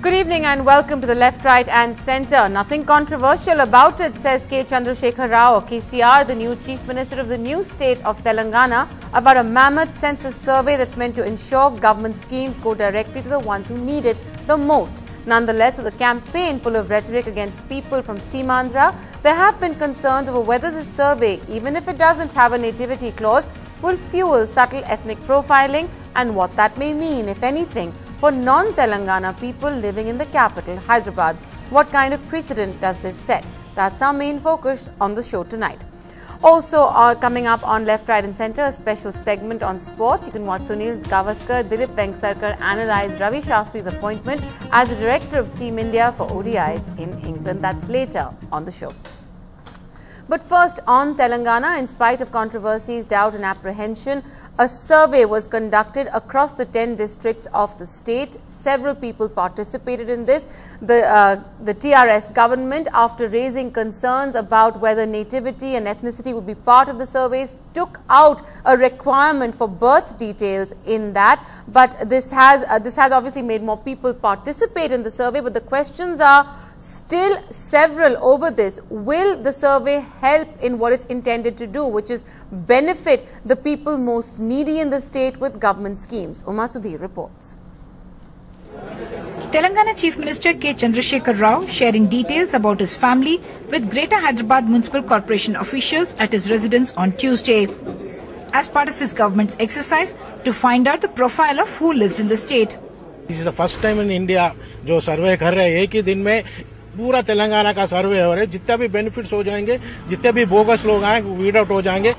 Good evening and welcome to the Left, Right and Centre. Nothing controversial about it, says K. Chandrasekhar Rao, KCR, the new Chief Minister of the new state of Telangana, about a mammoth census survey that's meant to ensure government schemes go directly to the ones who need it the most. Nonetheless, with a campaign full of rhetoric against people from Seemandhra, there have been concerns over whether this survey, even if it doesn't have a nativity clause, will fuel subtle ethnic profiling and what that may mean, if anything, for non-Telangana people living in the capital, Hyderabad. What kind of precedent does this set? That's our main focus on the show tonight. Also coming up on Left, Right and Centre, a special segment on sports. You can watch Sunil Gavaskar, Dilip Vengsarkar analyse Ravi Shastri's appointment as the Director of Team India for ODIs in England. That's later on the show. But first, on Telangana, in spite of controversies, doubt and apprehension, a survey was conducted across the 10 districts of the state. Several people participated in this. The TRS government, after raising concerns about whether nativity and ethnicity would be part of the surveys, took out a requirement for birth details in that. But this has obviously made more people participate in the survey. But the questions are still several over this. Will the survey help in what it's intended to do, which is benefit the people most needy in the state with government schemes? Uma Sudhir reports. Telangana Chief Minister K. Chandrasekhar Rao sharing details about his family with Greater Hyderabad Municipal Corporation officials at his residence on Tuesday, as part of his government's exercise to find out the profile of who lives in the state. This is the first time in India जो सर्वे कर रहे हैं, एक ही दिन में पूरा तेलंगाना का सर्वे हो रहा है. जितने भी बेनिफिट्स हो जाएंगे, जितने भी बोगस लोग आए वीड आउट हो जाएंगे.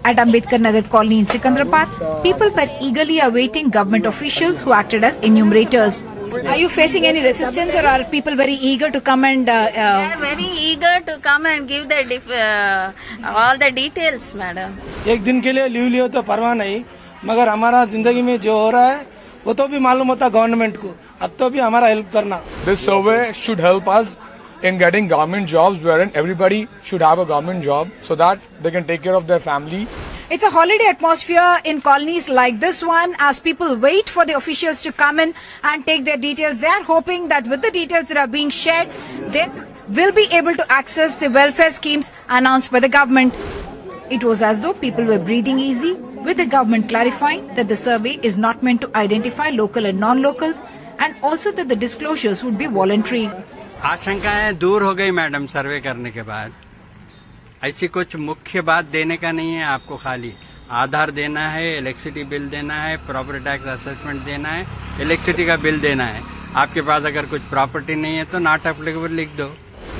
At Ambedkar Nagar colony in Sikandrapat, people were eagerly awaiting government officials who acted as enumerators. Are you facing any resistance, or are people very eager to come and? They are very eager to come and give the all the details, madam. एक दिन के लिए leave लियो तो परवाह नहीं, मगर हमारा जिंदगी में जो हो रहा है वो तो भी मालूम होता गवर्नमेंट को. अब तो भी हमारा हेल्प करना. This survey should help us in getting government jobs, wherein everybody should have a government job so that they can take care of their family. It's a holiday atmosphere in colonies like this one as people wait for the officials to come in and take their details. They are hoping that with the details that are being shared, they will be able to access the welfare schemes announced by the government. It was as though people were breathing easy, with the government clarifying that the survey is not meant to identify local and non-locals, and also that the disclosures would be voluntary. आशंकाएं दूर हो गई madam सर्वे करने के बाद. ऐसी कुछ मुख्य बात देने का नहीं है आपको. खाली आधार देना है, इलेक्ट्रिसिटी बिल देना है, प्रॉपर्टी टैक्स असेसमेंट देना है, इलेक्ट्रिसिटी का बिल देना है. आपके पास अगर कुछ प्रॉपर्टी नहीं है तो नॉट एप्लीकेबल लिख दो.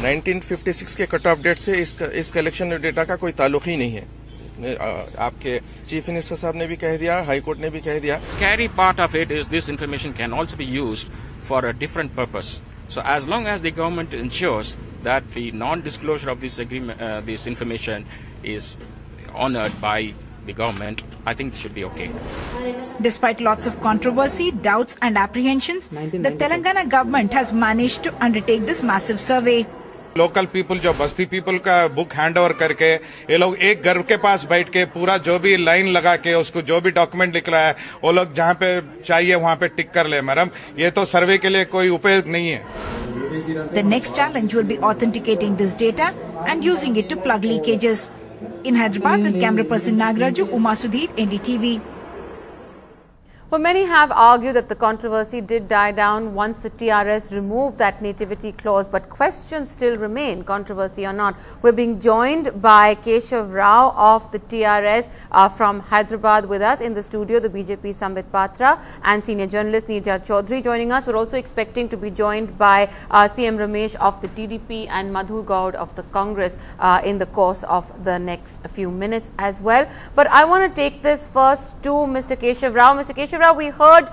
1956 के कट ऑफ डेट से इस कलेक्शन डेटा का कोई ताल्लुक ही नहीं है. आपके चीफ मिनिस्टर साहब ने भी कह दिया, हाई कोर्ट ने भी कह दिया. Scary part of it is this information can also be used for a different purpose. So as long as the government ensures that the non-disclosure of this this information is honored by the government, I think it should be okay. Despite lots of controversy, doubts and apprehensions, the Telangana government has managed to undertake this massive survey. Local people जो बस्ती people का book hand over करके ये लोग एक घर के पास बैठ के पूरा जो भी लाइन लगा के उसको जो भी डॉक्यूमेंट लिख रहा है वो लोग जहाँ पे चाहिए वहाँ पे टिक कर ले. मैडम ये तो सर्वे के लिए कोई उपयोग नहीं है. The next challenge will be authenticating this data and using it to plug leakages. In Hyderabad with camera person Nagraju, Uma Sudhir, NDTV. Well, many have argued that the controversy did die down once the TRS removed that nativity clause, but questions still remain, controversy or not. We're being joined by Keshav Rao of the TRS from Hyderabad with us in the studio, the BJP Sambit Patra and senior journalist Neerja Chaudhary joining us. We're also expecting to be joined by CM Ramesh of the TDP and Madhu Gaud of the Congress in the course of the next few minutes as well. But I want to take this first to Mr. Keshav Rao. Mr. Keshav Rao, we heard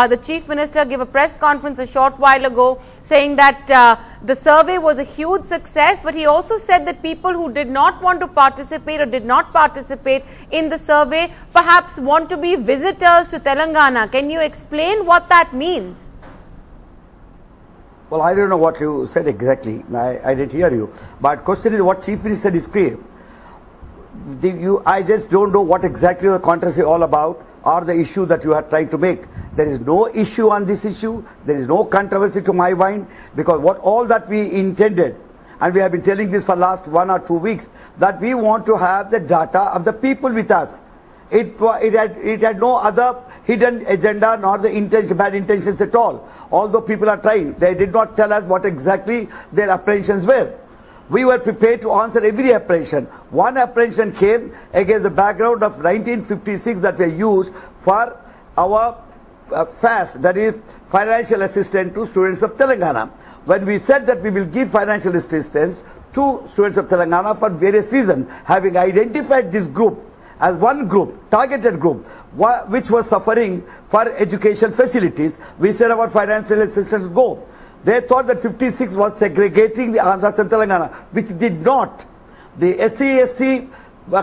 the Chief Minister give a press conference a short while ago saying that the survey was a huge success, but he also said that people who did not want to participate or did not participate in the survey perhaps want to be visitors to Telangana. Can you explain what that means? Well, I don't know what you said exactly. I didn't hear you. But question is, what Chief Minister said is clear. I just don't know what exactly the controversy is all about. or the issue that you are trying to make. There is no issue on this issue. There is no controversy to my mind, because what all that we intended, and we have been telling this for last 1 or 2 weeks, that we want to have the data of the people with us. It had no other hidden agenda nor the bad intentions at all. Although people are trying, they did not tell us what exactly their apprehensions were. We were prepared to answer every apprehension. One apprehension came against the background of 1956 that were used for our FAS, that is financial assistance to students of Telangana. When we said that we will give financial assistance to students of Telangana for various reasons, having identified this group as one group, targeted group, which was suffering for education facilities, we said our financial assistance go. They thought that 56 was segregating the Andhras and Telangana, which did not. The SC/ST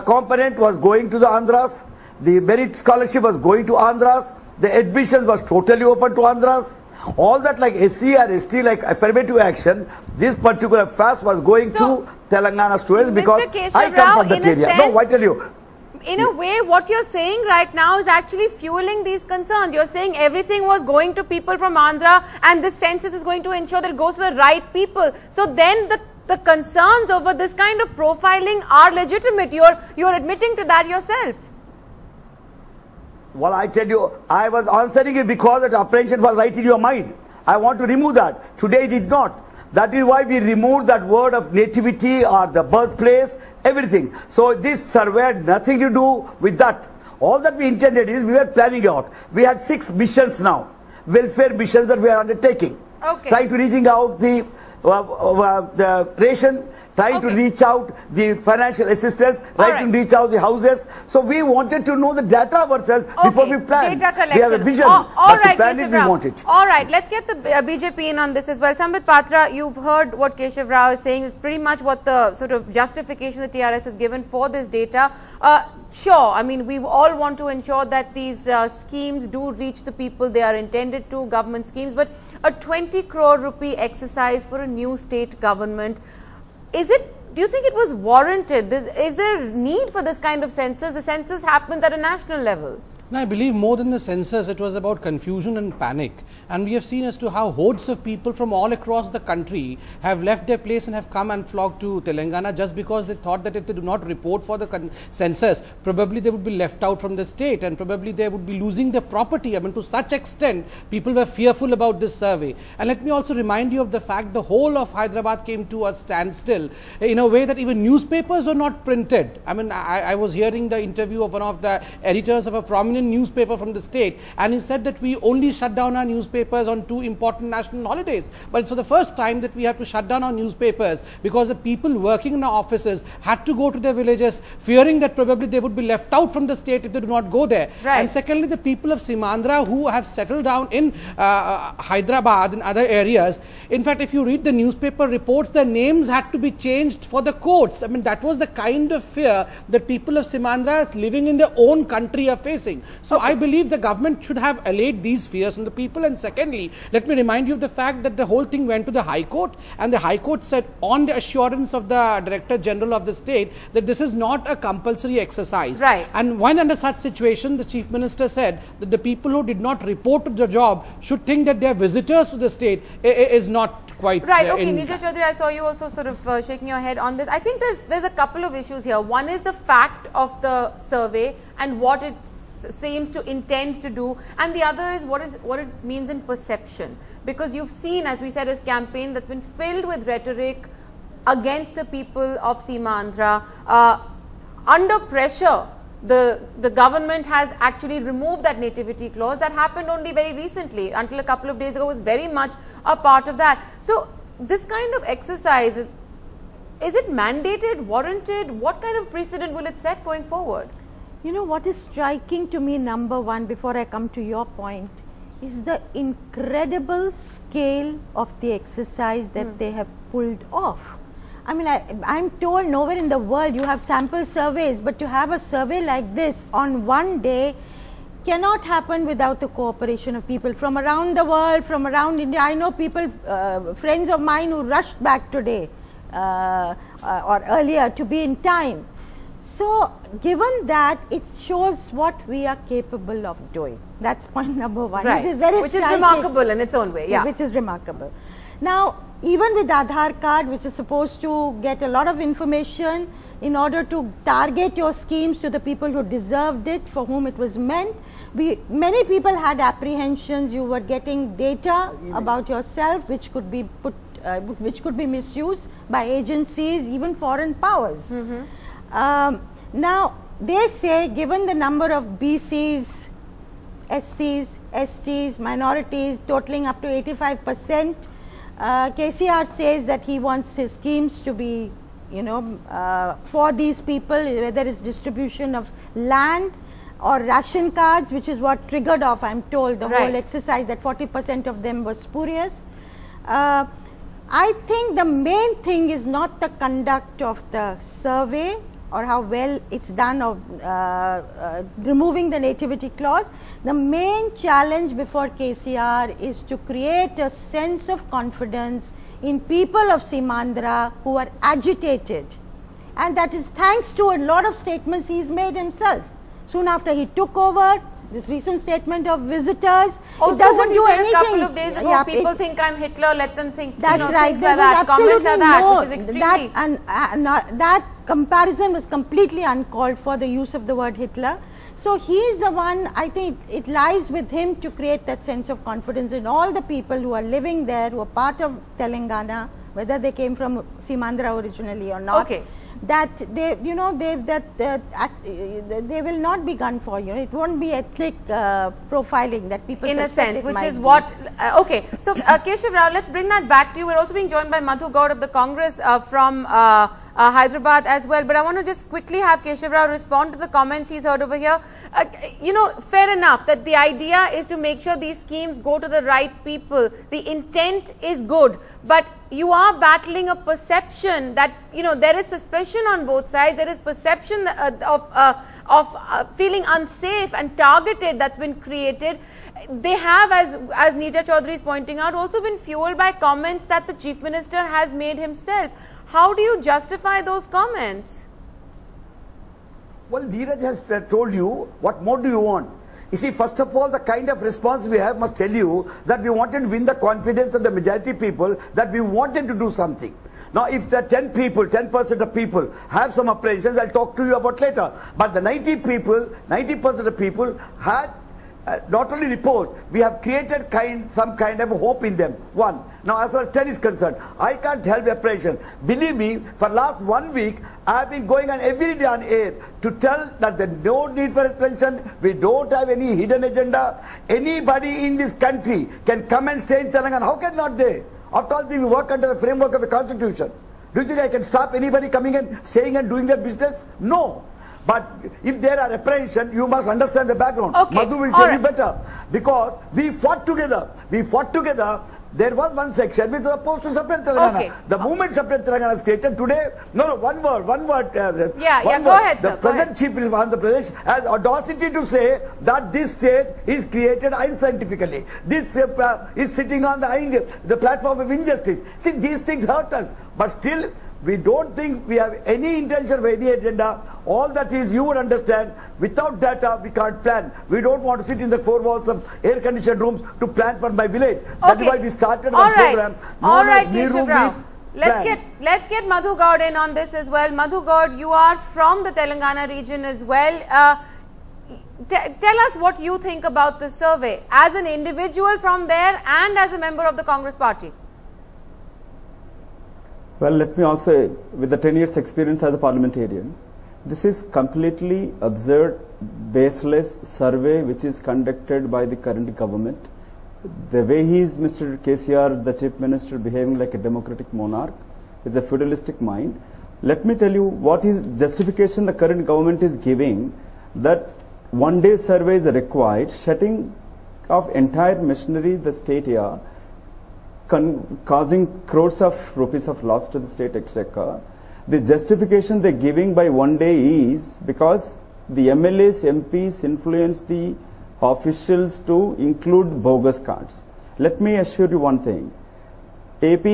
component was going to the Andhras, the merit scholarship was going to Andhras, the admissions was totally open to Andhras. All that like SC or ST, like affirmative action, this particular FAS was going to Telangana students, because I come from that area. No, I tell you. In a way, what you're saying right now is actually fueling these concerns. You're saying everything was going to people from Andhra, and this census is going to ensure that it goes to the right people. So then the concerns over this kind of profiling are legitimate. You're admitting to that yourself. Well, I tell you, I was answering it because that apprehension was right in your mind. I want to remove that. Today it did not. That is why we removed that word of nativity or the birthplace, everything. So this survey had nothing to do with that. All that we intended is we were planning out. We had 6 missions now, welfare missions that we are undertaking. Okay. Trying to reaching out the ration, trying to reach out the financial assistance, trying to reach out the houses. So we wanted to know the data ourselves before we planned. Data collection. We have a vision. All right, plan it, we want it. All right, let's get the BJP in on this as well. Sambit Patra, you've heard what Keshav Rao is saying. It's pretty much what the sort of justification the TRS has given for this data. Sure, I mean, we all want to ensure that these schemes do reach the people they are intended to, government schemes, but a 20 crore rupee exercise for a new state government, do you think it was warranted? Is there need for this kind of census? The census happens at a national level. No, I believe more than the census, it was about confusion and panic. And we have seen as to how hordes of people from all across the country have left their place and have come and flocked to Telangana just because they thought that if they do not report for the census, probably they would be left out from the state and probably they would be losing their property. I mean, to such extent, people were fearful about this survey. And let me also remind you of the fact the whole of Hyderabad came to a standstill in a way that even newspapers were not printed. I mean, I was hearing the interview of one of the editors of a prominent newspaper from the state, and he said that we only shut down our newspapers on 2 important national holidays. But it's for the first time that we have to shut down our newspapers because the people working in our offices had to go to their villages fearing that probably they would be left out from the state if they do not go there. Right. And secondly, the people of Simandra who have settled down in Hyderabad and other areas, in fact, if you read the newspaper reports, their names had to be changed for the courts. I mean, that was the kind of fear that people of Simandra living in their own country are facing. So I believe the government should have allayed these fears from the people. And secondly, let me remind you of the fact that the whole thing went to the High Court, and the High Court said on the assurance of the Director General of the state that this is not a compulsory exercise. Right. And when under such situation, the Chief Minister said that the people who did not report to the job should think that they are visitors to the state is not quite right. Okay, Neerja Chaudhary, I saw you also sort of shaking your head on this. I think there's a couple of issues here. One is the fact of the survey and what it seems to intend to do, and the other is what it means in perception, because you've seen, as we said, a campaign that's been filled with rhetoric against the people of Simandra. Under pressure, the government has actually removed that nativity clause. That happened only very recently. Until a couple of days ago, was very much a part of that. So this kind of exercise, is it mandated, warranted? What kind of precedent will it set going forward? You know, what is striking to me, number one, before I come to your point, is the incredible scale of the exercise that they have pulled off. I mean, I'm told nowhere in the world you have sample surveys, but to have a survey like this on one day cannot happen without the cooperation of people from around the world, from around India. I know people, friends of mine who rushed back today or earlier to be in time. So, given that, it shows what we are capable of doing. That's point number one. Right. Which is remarkable in its own way. Yeah. Which is remarkable. Now, even with Aadhaar card, which is supposed to get a lot of information in order to target your schemes to the people who deserved it, for whom it was meant, many people had apprehensions. You were getting data about yourself, which could be misused by agencies, even foreign powers. Now, they say, given the number of BCs, SCs, STs, minorities totaling up to 85%, KCR says that he wants his schemes to be, for these people, whether it's distribution of land or ration cards, which is what triggered off, I'm told, the whole exercise, that 40% of them was spurious. I think the main thing is not the conduct of the survey or how well it's done of removing the nativity clause. The main challenge before KCR is to create a sense of confidence in people of Simandra who are agitated, and that is thanks to a lot of statements he's made himself. Soon after he took over, this recent statement of visitors, also, it doesn't do anything. A couple of days ago, people think I'm Hitler, let them think, that's right. things like that, comment like that, which is extremely... That comparison was completely uncalled for, the use of the word Hitler. So he is the one, I think it lies with him to create that sense of confidence in all the people who are living there, who are part of Telangana, whether they came from Simandra originally or not. Okay. That they, they will not be gun for you. It won't be ethnic profiling that people. In a sense, which is what. Okay, so Keshav Rao, let's bring that back to you. We're also being joined by Madhu Gaud of the Congress from Hyderabad as well. But I want to just quickly have Keshav Rao respond to the comments he's heard over here. Fair enough that the idea is to make sure these schemes go to the right people. The intent is good, but you are battling a perception that, there is suspicion on both sides. There is perception of feeling unsafe and targeted that's been created. They have, as Neerja Chaudhary is pointing out, also been fueled by comments that the Chief Minister has made himself. How do you justify those comments? Well, Neeraj has told you, what more do you want? You see, first of all, the kind of response we have must tell you that we wanted to win the confidence of the majority people, that we wanted to do something. Now, if the 10% of people have some apprehensions, I'll talk to you about later. But the 90% of people had not only report, we have created some kind of hope in them. One. Now, as far as 10 is concerned, I can't help apprehension. Believe me, for last 1 week, I have been going on every day on air to tell that there is no need for apprehension. We don't have any hidden agenda. Anybody in this country can come and stay in Telangana. How can not they? After all, we work under the framework of a constitution. Do you think I can stop anybody coming and staying and doing their business? No. But if there are apprehension, you must understand the background. Okay. Madhu will tell you better. Because we fought together. There was one section which was supposed to separate Telangana. Okay. The movement separate Telangana is created today. One word. Go ahead, the present Chief Minister of Andhra Pradesh has audacity to say that this state is created unscientifically. This is sitting on the platform of injustice. See, these things hurt us. But still, we don't think we have any intention of any agenda. All that is, you would understand, without data, we can't plan. We don't want to sit in the four walls of air-conditioned rooms to plan for my village. Okay. That is why we started our program. All right, Keshav Rao. Let's get Madhu Gaud in on this as well. Madhu Gaud, you are from the Telangana region as well. Tell us what you think about this survey as an individual from there and as a member of the Congress party. Well, let me also, with the 10 years experience as a parliamentarian, this is completely absurd, baseless survey which is conducted by the current government. The way he is, Mr. KCR, the Chief Minister, behaving like a democratic monarch, is a feudalistic mind. Let me tell you what is justification the current government is giving, that one-day survey is required, shutting off entire machinery, the state here, causing crores of rupees of loss to the state exchequer. The justification they're giving by one day is because the MLAs, MPs influence the officials to include bogus cards. Let me assure you one thing. AP,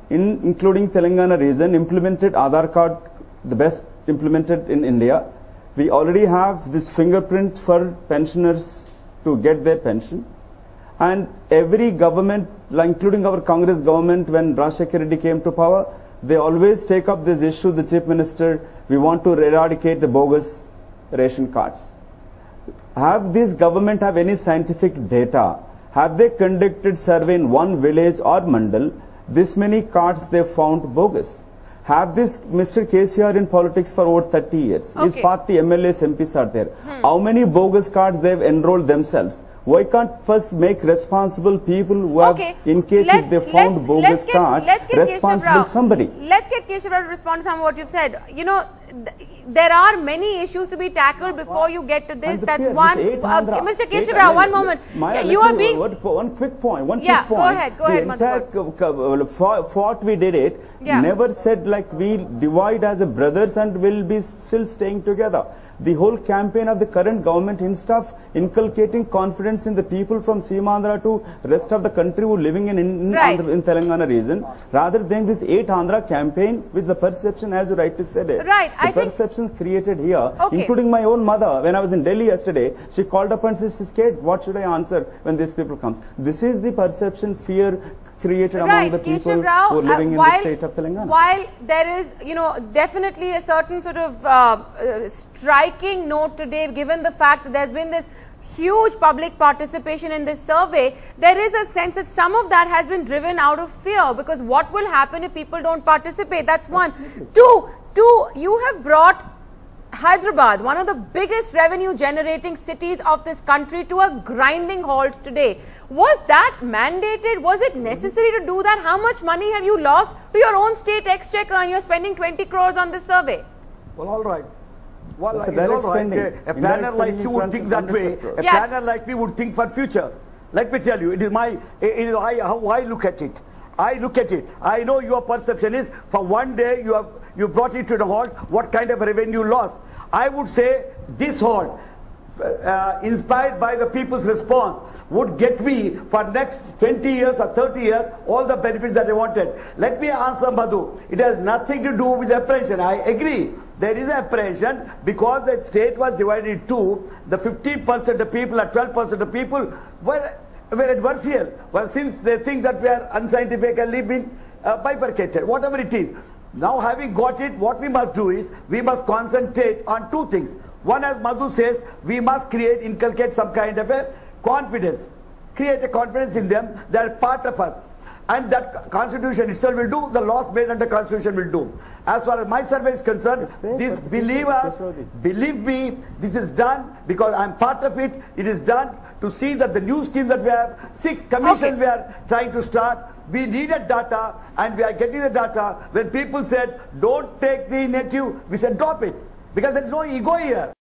including Telangana region, implemented Aadhaar card the best implemented in India. We already have this fingerprint for pensioners to get their pension. And every government, including our Congress government, when Rajshekar Reddy came to power, they always take up this issue, the Chief Minister, we want to eradicate the bogus ration cards. Have this government have any scientific data? Have they conducted survey in one village or mandal? This many cards they found bogus. Have this Mr. KCR in politics for over 30 years. His party MLAs, MPs are there. How many bogus cards they've enrolled themselves? Why can't first make responsible people who have, in case if they found bogus cards, responsible somebody? Let's get Keshav Rao to respond to some of what you've said. You know, there are many issues to be tackled before you get to this. That's one. Mr. Keshav Rao, one moment. You are being... One quick point. Go ahead, Fought we did it, never said like we divide as a brothers and will be still staying together. The whole campaign of the current government in stuff inculcating confidence in the people from Seemandhra to rest of the country who are living in Telangana region, rather than this 8 Andhra campaign, which the perception, as you rightly said, the perceptions created here, including my own mother. When I was in Delhi yesterday, she called up and said, she's scared, what should I answer when these people comes? This is the perception, fear created among the people who are living in the state of Telangana. While there is, you know, definitely a certain sort of striking note today, given the fact that there's been this huge public participation in this survey, there is a sense that some of that has been driven out of fear, because what will happen if people don't participate? That's one. Two, you have brought Hyderabad, one of the biggest revenue generating cities of this country, to a grinding halt today. Was that mandated? Was it necessary to do that? How much money have you lost to your own state exchequer, and you're spending 20 crores on this survey? Well, all right. Well, it's all right. A planner like you would think that way. A planner like me would think for future. Let me tell you, it is how I look at it. I know your perception is for one day you brought it to the halt. What kind of revenue loss? I would say this halt, inspired by the people's response, would get me for next 20 years or 30 years all the benefits that I wanted. Let me answer Madhu. It has nothing to do with apprehension. I agree. There is apprehension because the state was divided into two. The 15% of people and 12% of people were adversarial. Well, since they think that we are unscientifically been bifurcated, whatever it is. Now having got it, what we must do is, we must concentrate on two things. One, as Madhu says, we must inculcate some kind of a confidence. Create a confidence in them, they are part of us. And that constitution itself will do, the laws made under constitution will do. As far as my survey is concerned, this believe me, this is done because I am part of it. It is done to see that the new scheme that we have, 6 commissions we are trying to start. We needed data and we are getting the data. When people said, don't take the native, we said, drop it. Because there is no ego here.